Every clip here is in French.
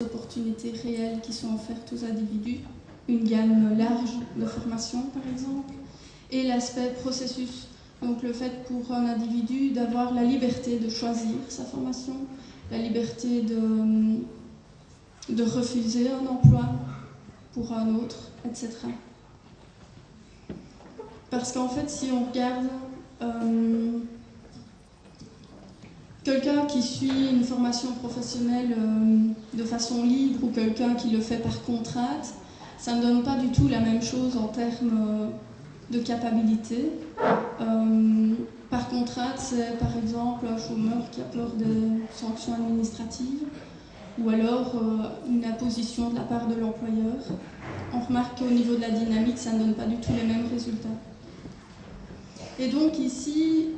opportunités réelles qui sont offertes aux individus, une gamme large de formation par exemple, et l'aspect processus, donc le fait pour un individu d'avoir la liberté de choisir sa formation, la liberté de refuser un emploi pour un autre, etc. Parce qu'en fait, si on regarde quelqu'un qui suit une formation professionnelle de façon libre ou quelqu'un qui le fait par contrainte, ça ne donne pas du tout la même chose en termes de capacité. Par contrainte, c'est par exemple un chômeur qui a peur des sanctions administratives ou alors une imposition de la part de l'employeur. On remarque qu'au niveau de la dynamique, ça ne donne pas du tout les mêmes résultats. Et donc ici,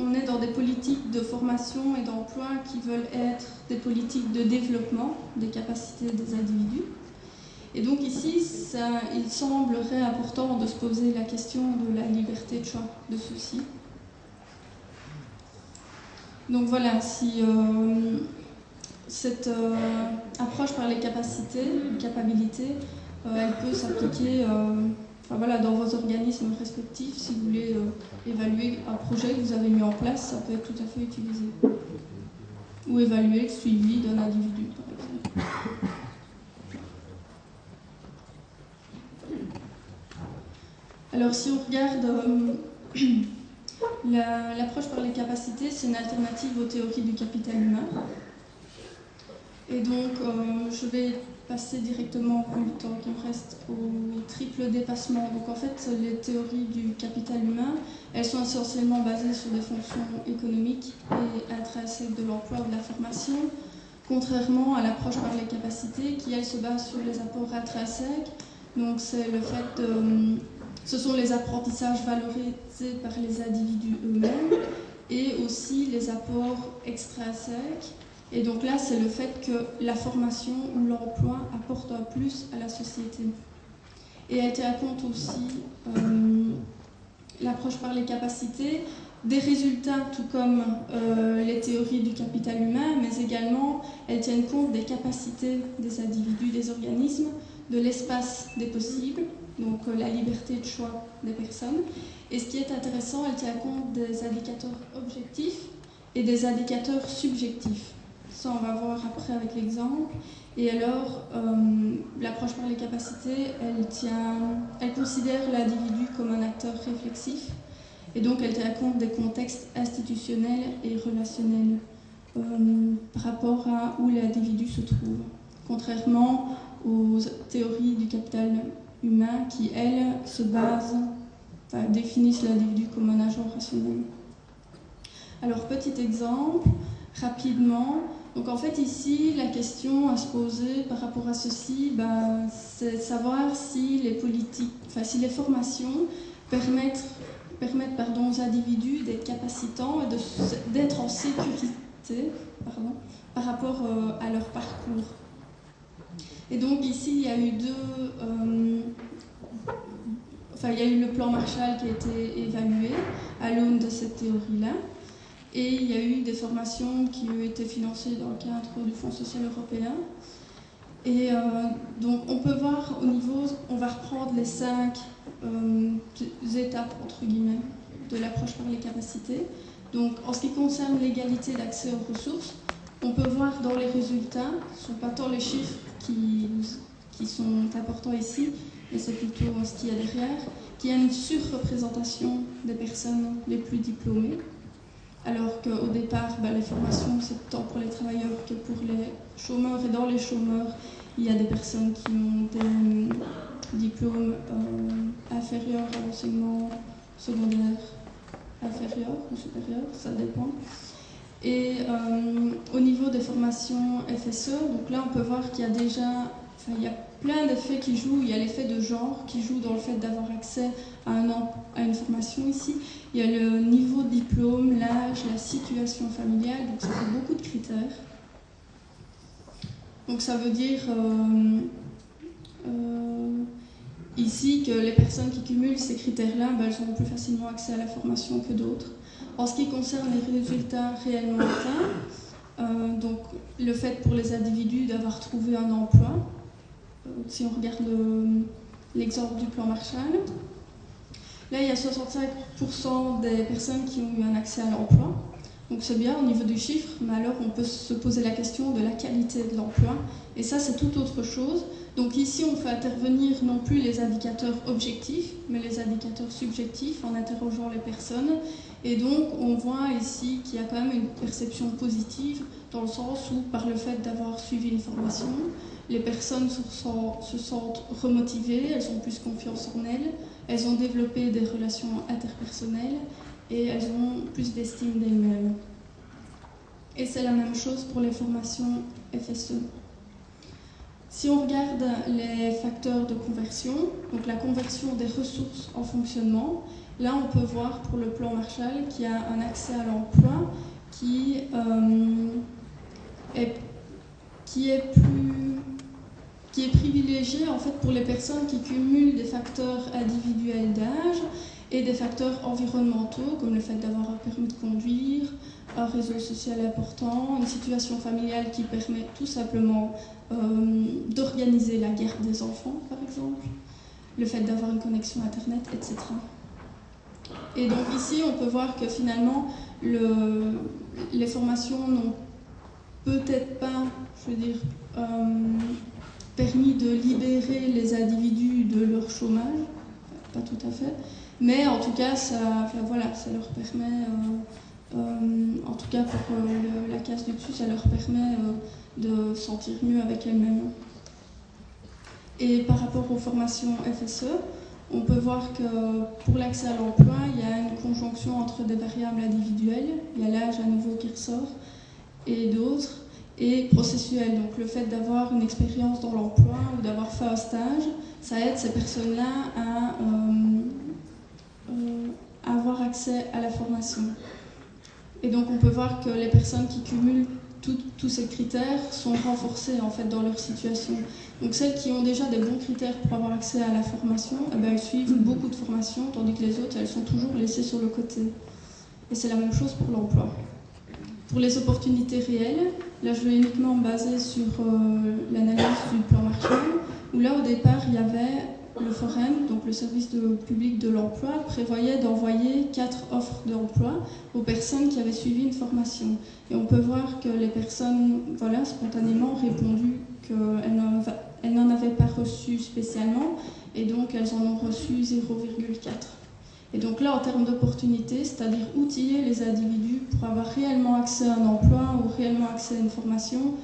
on est dans des politiques de formation et d'emploi qui veulent être des politiques de développement des capacités des individus. Et donc ici, il semblerait important de se poser la question de la liberté de choix de ceux-ci. Donc voilà, si cette approche par les capacités, elle peut s'appliquer dans vos organismes respectifs. Si vous voulez évaluer un projet que vous avez mis en place, ça peut être tout à fait utilisé. Ou évaluer le suivi d'un individu, par exemple. Alors si on regarde l'approche par les capacités, c'est une alternative aux théories du capital humain. Et donc je vais passer directement, vu le temps qui me reste, au triple dépassement. Donc en fait, les théories du capital humain, elles sont essentiellement basées sur des fonctions économiques et intrinsèques de l'emploi ou de la formation, contrairement à l'approche par les capacités qui, elle, se base sur les apports intrinsèques. Donc c'est le fait ce sont les apprentissages valorisés par les individus eux-mêmes et aussi les apports extrinsèques. Et donc là, c'est le fait que la formation ou l'emploi apporte un plus à la société. Et elle tient compte aussi, l'approche par les capacités, des résultats, tout comme les théories du capital humain, mais également elles tiennent compte des capacités des individus, des organismes, de l'espace des possibles, donc la liberté de choix des personnes. Et ce qui est intéressant, elle tient compte des indicateurs objectifs et des indicateurs subjectifs. Ça, on va voir après avec l'exemple. Et alors, l'approche par les capacités, elle considère l'individu comme un acteur réflexif. Et donc, elle tient compte des contextes institutionnels et relationnels par rapport à où l'individu se trouve. Contrairement aux théories du capital humain qui, elles, définissent l'individu comme un agent rationnel. Alors, petit exemple, rapidement. Donc en fait ici, la question à se poser par rapport à ceci, c'est de savoir si les politiques, si les formations permettent aux individus d'être capacitants et d'être en sécurité par rapport à leur parcours. Et donc ici, il y a eu il y a eu le plan Marshall qui a été évalué à l'aune de cette théorie-là. Et il y a eu des formations qui ont été financées dans le cadre du Fonds social européen. Et donc on peut voir au niveau, on va reprendre les 5 étapes, entre guillemets, de l'approche par les capacités. Donc en ce qui concerne l'égalité d'accès aux ressources, on peut voir dans les résultats, ce ne sont pas tant les chiffres qui sont importants ici, mais c'est plutôt ce qu'il y a derrière, qu'il y a une surreprésentation des personnes les plus diplômées. Alors qu'au départ, les formations, c'est tant pour les travailleurs que pour les chômeurs. Et dans les chômeurs, il y a des personnes qui ont des diplômes inférieurs à l'enseignement secondaire, inférieur ou supérieur, ça dépend. Et au niveau des formations FSE, donc là, on peut voir qu'il y a déjà... il y a plein d'effets qui jouent. Il y a l'effet de genre qui joue dans le fait d'avoir accès à une formation ici. Il y a le niveau de diplôme, l'âge, la situation familiale, donc ça fait beaucoup de critères. Donc ça veut dire ici que les personnes qui cumulent ces critères-là, elles auront plus facilement accès à la formation que d'autres. En ce qui concerne les résultats réellement atteints, donc le fait pour les individus d'avoir trouvé un emploi. Si on regarde l'exemple du plan Marshall, là il y a 65% des personnes qui ont eu un accès à l'emploi. Donc c'est bien au niveau du chiffre, mais alors on peut se poser la question de la qualité de l'emploi. Et ça, c'est tout autre chose. Donc ici, on fait intervenir non plus les indicateurs objectifs, mais les indicateurs subjectifs en interrogeant les personnes. Et donc, on voit ici qu'il y a quand même une perception positive, dans le sens où, par le fait d'avoir suivi une formation, les personnes se sentent remotivées, elles ont plus confiance en elles ont développé des relations interpersonnelles et elles ont plus d'estime d'elles-mêmes. Et c'est la même chose pour les formations FSE. Si on regarde les facteurs de conversion, donc la conversion des ressources en fonctionnement, là on peut voir pour le plan Marshall qu'il y a un accès à l'emploi qui est privilégié en fait pour les personnes qui cumulent des facteurs individuels d'âge et des facteurs environnementaux comme le fait d'avoir un permis de conduire, un réseau social important, une situation familiale qui permet tout simplement d'organiser la garde des enfants, par exemple, le fait d'avoir une connexion Internet, etc. Et donc ici, on peut voir que finalement, les formations n'ont peut-être pas, permis de libérer les individus de leur chômage, pas tout à fait, mais en tout cas, ça leur permet, en tout cas pour la case du dessus, ça leur permet de se sentir mieux avec elles-mêmes. Et par rapport aux formations FSE, on peut voir que pour l'accès à l'emploi, il y a une conjonction entre des variables individuelles, il y a l'âge à nouveau qui ressort, et d'autres, et processuels. Donc le fait d'avoir une expérience dans l'emploi ou d'avoir fait un stage, ça aide ces personnes-là à avoir accès à la formation. Et donc on peut voir que les personnes qui cumulent tous ces critères sont renforcés en fait dans leur situation. Donc celles qui ont déjà des bons critères pour avoir accès à la formation, elles suivent beaucoup de formations, tandis que les autres, elles sont toujours laissées sur le côté. Et c'est la même chose pour l'emploi. Pour les opportunités réelles, là je vais uniquement me baser sur l'analyse du plan Marshall, où là au départ il y avait le Forum, donc le service public de l'emploi, prévoyait d'envoyer 4 offres d'emploi aux personnes qui avaient suivi une formation. Et on peut voir que les personnes, spontanément répondu qu'elles n'en avaient pas reçu spécialement, et donc elles en ont reçu 0,4. Et donc là, en termes d'opportunités, c'est-à-dire outiller les individus pour avoir réellement accès à un emploi ou réellement accès à une formation,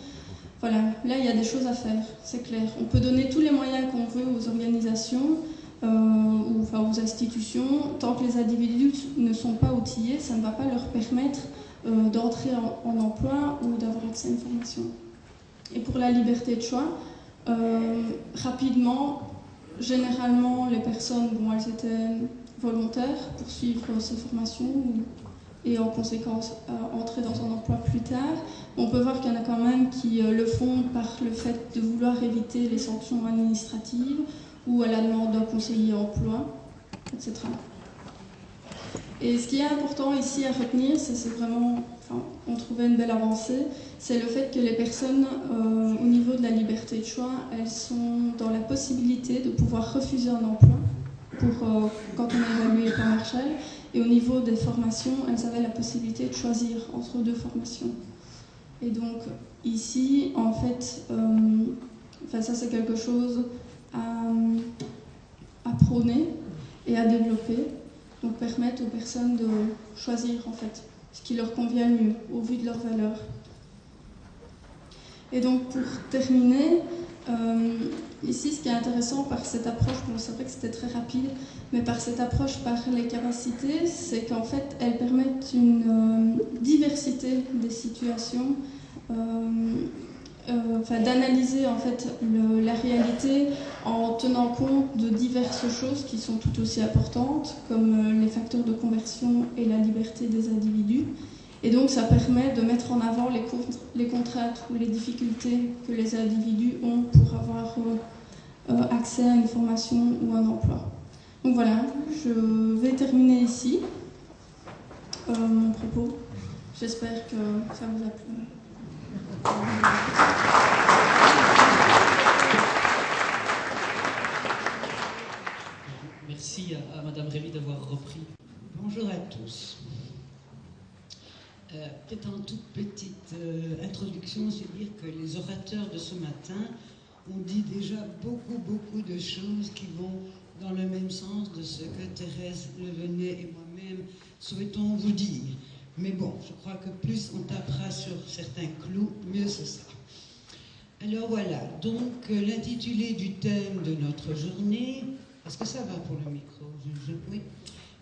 voilà, là il y a des choses à faire, c'est clair. On peut donner tous les moyens qu'on veut aux organisations ou aux institutions. Tant que les individus ne sont pas outillés, ça ne va pas leur permettre d'entrer en emploi ou d'avoir accès à une formation. Et pour la liberté de choix, rapidement, généralement les personnes, elles étaient volontaires pour suivre ces formations et en conséquence entrer dans un emploi plus tard. On peut voir qu'il y en a quand même qui le font par le fait de vouloir éviter les sanctions administratives ou à la demande d'un conseiller emploi, etc. Et ce qui est important ici à retenir, c'est vraiment, on trouvait une belle avancée, c'est le fait que les personnes, au niveau de la liberté de choix, elles sont dans la possibilité de pouvoir refuser un emploi quand on a évalué par Marshall. Et au niveau des formations, elles avaient la possibilité de choisir entre 2 formations. Et donc ici, en fait, ça c'est quelque chose à prôner et à développer, donc permettre aux personnes de choisir en fait ce qui leur convient le mieux au vu de leurs valeurs. Et donc pour terminer, ici ce qui est intéressant par cette approche, c'est vrai que c'était très rapide, mais par cette approche par les capacités, c'est qu'en fait elles permettent une diversité des situations, d'analyser en fait la réalité en tenant compte de diverses choses qui sont tout aussi importantes, comme les facteurs de conversion et la liberté des individus. Et donc ça permet de mettre en avant les contraintes ou les difficultés que les individus ont pour avoir accès à une formation ou un emploi. Donc voilà, je vais terminer ici mon propos. J'espère que ça vous a plu. Merci à Madame Rémy d'avoir repris. Bonjour à tous. Peut-être en toute petite introduction, je vais dire que les orateurs de ce matin ont dit déjà beaucoup de choses qui vont dans le même sens de ce que Thérèse Levenet et moi-même souhaitons vous dire. Mais bon, je crois que plus on tapera sur certains clous, mieux ce sera. Alors voilà, donc l'intitulé du thème de notre journée, est-ce que ça va pour le micro? Oui.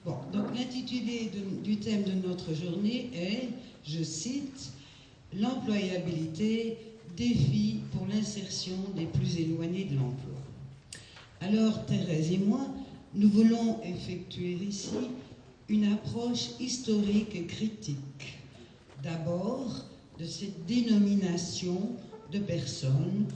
Bon, donc l'intitulé du thème de notre journée est, je cite, « L'employabilité, défi pour l'insertion des plus éloignés de l'emploi ». Alors, Thérèse et moi, nous voulons effectuer ici une approche historique et critique. D'abord, de cette dénomination de personnes